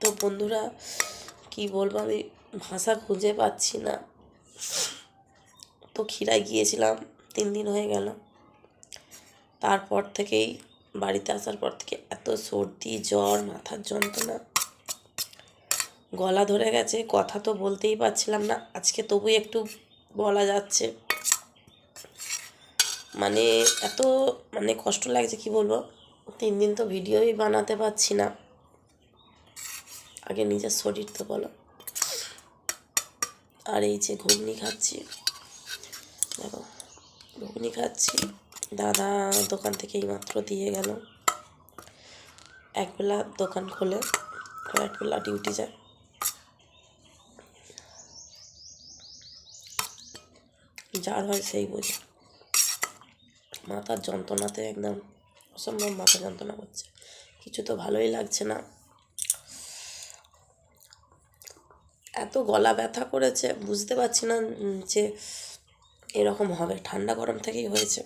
তো বন্ধুরা কি বলবো, আমি ভাষা খুঁজে পাচ্ছি না। তো খিরায় গিয়েছিলাম, 3 দিন হয়ে গেল। তারপর থেকেই বাড়িতে আসার পর থেকে এত সর্দি, জ্বর, মাথার যন্ত্রণা, গলা ধরে গেছে, কথা তো বলতেই পারছিলাম না। আজকে তবু একটু বলা যাচ্ছে। মানে এত কষ্ট লাগছে, কি বলবো। 3 দিন তো ভিডিওই বানাতে পারছি না। আগে নিজের শরীর তো বলো। আর এই যে ঘুগনি খাচ্ছি, দেখো ঘুগনি খাচ্ছি। দাদা দোকান থেকে এইমাত্র দিয়ে গেল। একবেলা দোকান খোলে আর একবেলা ডিউটি যায়। যার হয় সেই বোঝে। মাথার যন্ত্রণাতে একদম অসম্ভব মাথা যন্ত্রণা করছে, কিছু তো ভালোই লাগছে না। এত গলা ব্যথা করেছে, বুঝতে পারছি না যে এরকম হবে। ঠান্ডা গরম থেকেই হয়েছে।